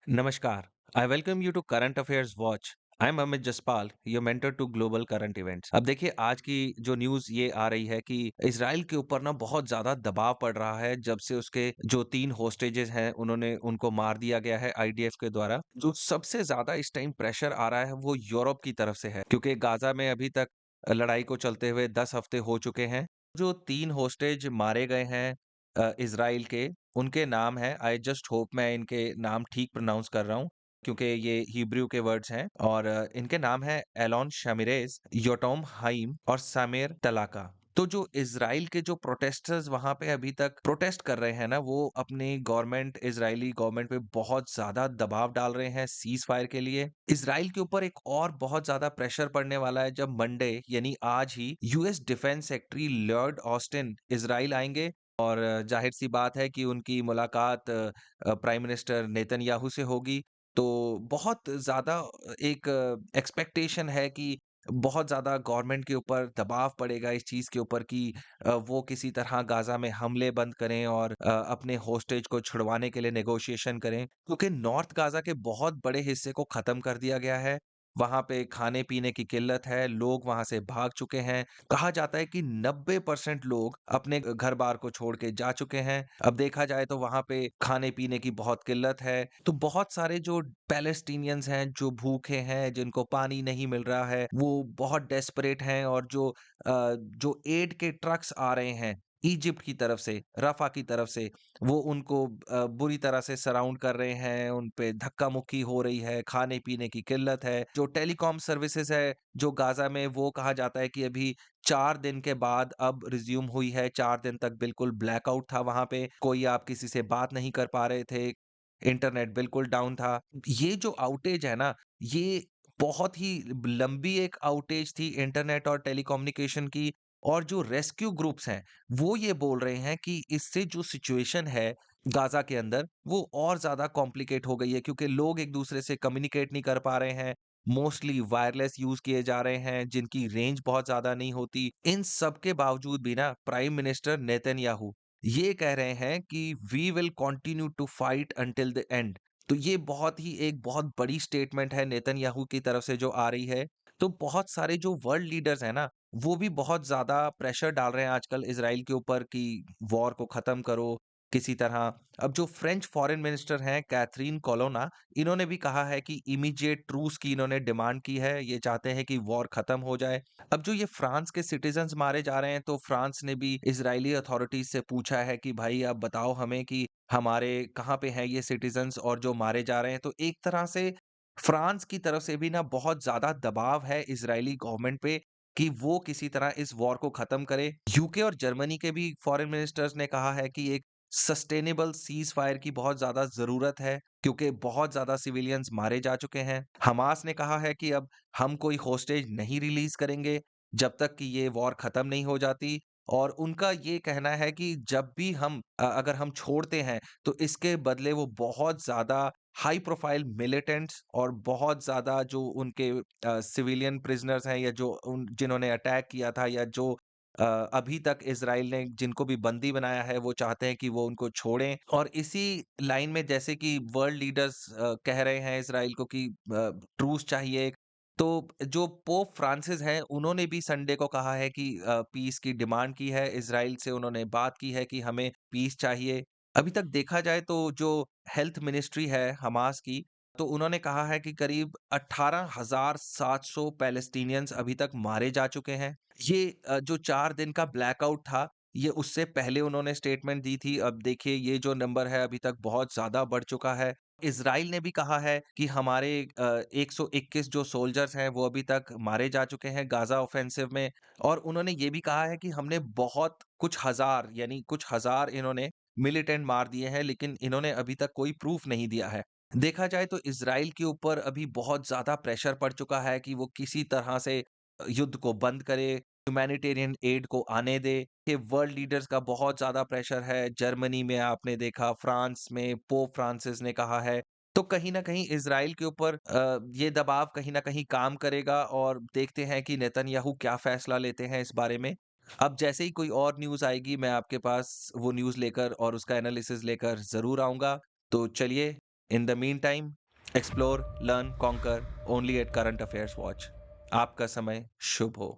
Namaskar. I welcome you to Current Affairs Watch. I'm Amit Jaspal, your mentor to global current events. अब देखिए आज की जो news ये आ रही है कि इसराइल के ऊपर ना बहुत ज़्यादा दबाव पड़ रहा है जब से उसके जो 3 होस्टेजेस हैं उन्होंने उनको मार दिया गया है आईडीएफ के द्वारा। जो सबसे ज़्यादा इस टाइम प्रेशर आ रहा है वो यूरोप की तरफ से है क्योंकि गाज़ा में अभी तक लड़ाई को चलते हुए 10 हफ्ते हो चुके हैं। जो 3 होस्टेज मारे गए हैं इज़राइल के उनके नाम हैं आई जस्ट होप मैं इनके नाम ठीक प्रोनाउंस कर रहा हूँ क्योंकि ये हिब्रू के वर्ड्स हैं और इनके नाम हैं एलोन शामिरेज, योटोम हाइम और सामेर तलाका। तो जो इज़राइल के जो प्रोटेस्टर्स वहाँ पे अभी तक प्रोटेस्ट कर रहे हैं ना, वो अपनी गवर्नमेंट इज़राइली गवर्नमेंट पे बहुत ज़्यादा दबाव डाल रहे हैं सीज़ फायर के लिए। इज़राइल के ऊपर एक और बहुत ज़्यादा प्रेशर पड़ने वाला है जब मंडे यानी आज ही US defence secretary Lloyd Austin Israel आएँगे और ज़ाहिर-सी बात है कि उनकी मुलाकात प्राइम मिनिस्टर नेतन्याहू से होगी। तो बहुत ज़्यादा एक एक्सपेक्टेशन है कि बहुत ज़्यादा गवर्नमेंट के ऊपर दबाव पड़ेगा इस चीज़ के ऊपर कि वो किसी तरह गाज़ा में हमले बंद करें और अपने होस्टेज को छुड़वाने के लिए नेगोशिएशन करें। क्योंकि नॉर्थ गाज़ा के बहुत बड़े हिस्से को ख़त्म कर दिया गया है। वहाँ पे खाने-पीने की किल्लत है, लोग वहाँ से भाग चुके हैं। कहा जाता है कि 90% लोग अपने घर-बार को छोड़ के जा चुके हैं। अब देखा जाए तो वहाँ पे खाने-पीने की बहुत किल्लत है। तो बहुत सारे जो पैलेस्टीनियंस हैं, जो भूखे हैं, जिनको पानी नहीं मिल रहा है, वो बहुत डेस्परेट हैं और जो एड के ट्रक्स आ रहे हैं इजिप्ट की तरफ से, रफ़ा की तरफ से, वो उनको बुरी तरह से सराउंड कर रहे हैं, उन पे धक्का-मुक्की हो रही है, खाने-पीने की किल्लत है। जो टेलीकॉम सर्विसेज़ है, जो गाज़ा में वो कहा जाता है कि अभी 4 दिन के बाद अब रिज़्यूम हुई है, 4 दिन तक बिल्कुल ब्लैकआउट था वहाँ पे, कोई आप किसी से बात नहीं कर पा रहे थे, इंटरनेट बिल्कुल डाउन था। ये जो आउटेज है ना, ये बहुत ही लंबी एक आउटेज थी इंटरनेट और टेलीकम्युनिकेशन की और जो रेस्क्यू ग्रुप्स हैं, वो ये बोल रहे हैं कि इससे जो सिचुएशन है गाज़ा के अंदर, वो और ज़्यादा कॉम्प्लिकेट हो गई है क्योंकि लोग एक-दूसरे से कम्युनिकेट नहीं कर पा रहे हैं। मोस्टली वायरलेस यूज़ किए जा रहे हैं, जिनकी रेंज बहुत ज़्यादा नहीं होती। इन सब के बावजूद भी ना प्राइम मिनिस्टर नेतन्याहू ये कह रहे हैं कि we will continue to fight until the end. तो ये बहुत ही एक बहुत बड़ी स्टेटमेंट है नेतन्याहू की तरफ से जो आ रही है। तो बहुत सारे जो वर्ल्ड लीडर्स हैं ना, वो भी बहुत ज़्यादा प्रेशर डाल रहे हैं आजकल इज़राइल के ऊपर कि वॉर को ख़त्म करो किसी तरह। अब जो फ्रेंच फॉरेन मिनिस्टर हैं कैथरीन कोलोना, इन्होंने भी कहा है कि इमीडिएट ट्रूस की इन्होंने डिमांड की है। ये चाहते हैं कि वॉर ख़त्म हो जाए। अब जो ये फ्रांस के सिटीजन्स मारे जा रहे हैं, तो फ्रांस ने भी इज़राइली अथॉरिटीज़ से पूछा है कि भाई आप बताओ हमें कि हमारे कहाँ पे हैं ये सिटीजन्स और जो मारे जा रहे हैं। तो एक तरह से फ्रांस की तरफ से भी ना बहुत ज़्यादा दबाव है इज़राइली गवर्नमेंट पे कि वो किसी तरह इस वॉर को ख़त्म करे। यूके और जर्मनी के भी फॉरेन मिनिस्टर्स ने कहा है कि एक सस्टेनेबल सीज़ फायर की बहुत ज़्यादा ज़रूरत है क्योंकि बहुत ज़्यादा सिविलियंस मारे जा चुके हैं। हमास ने कहा है कि अब हम कोई होस्टेज नहीं रिलीज़ करेंगे जब तक कि ये वॉर ख़त्म नहीं हो जाती और उनका ये कहना है कि जब भी हम अगर हम छोड़ते हैं तो इसके बदले वो बहुत ज़्यादा हाई प्रोफाइल मिलिटेंट्स और बहुत ज़्यादा जो उनके सिविलियन प्रिजनर्स हैं या जो उन जिन्होंने अटैक किया था या जो अभी तक इज़राइल ने जिनको भी बंदी बनाया है वो चाहते हैं कि वो उनको छोड़ें और इसी लाइन में जैसे कि वर्ल्ड लीडर्स कह रहे हैं इज़राइल को कि ट्रूस चाहिए। तो जो पोप फ्रांसिस हैं उन्होंने भी संडे को कहा है कि पीस की डिमांड की है, इज़राइल से उन्होंने बात की है कि हमें पीस चाहिए। अभी तक देखा जाए तो जो हेल्थ मिनिस्ट्री है हमास की, तो उन्होंने कहा है कि करीब 18,700 पैलेस्टीनियंस अभी तक मारे जा चुके हैं। ये जो 4 दिन का ब्लैकआउट था, ये उससे पहले उन्होंने स्टेटमेंट दी थी। अब देखिए ये जो नंबर है अभी तक बहुत ज़्यादा बढ़ चुका है। इज़राइल ने भी कहा है कि हमारे 121 जो सोल्जर्स हैं वो अभी तक मारे जा चुके हैं गाज़ा ऑफ़ेंसिव में और उन्होंने ये भी कहा है कि हमने बहुत कुछ हज़ार यानी कुछ हज़ार इन्होंने मिलिटेंट मार दिए हैं, लेकिन इन्होंने अभी तक कोई प्रूफ़ नहीं दिया है। देखा जाए तो इज़राइल के ऊपर अभी बहुत ज़्यादा प्रेशर पड़ चुका है कि वो किसी तरह से युद्ध को बंद करे, ह्यूमैनिटेरियन एड को आने दे। ये वर्ल्ड लीडर्स का बहुत ज़्यादा प्रेशर है। जर्मनी में आपने देखा, फ्रांस में पोप फ्रांसिस ने कहा है। तो कहीं न कहीं इज़राइल के ऊपर ये दबाव कहीं न कहीं काम करेगा और देखते हैं कि नेतन्याहू क्या फ़ैसला लेते हैं इस बारे में। अब जैसे ही कोई और न्यूज़ आएगी, मैं आपके पास वो न्यूज़ लेकर और उसका एनालिसिस लेकर ज़रूर आऊँगा। तो चलिए in the mean time explore, learn, conquer only at current affairs watch. आपका समय शुभ हो।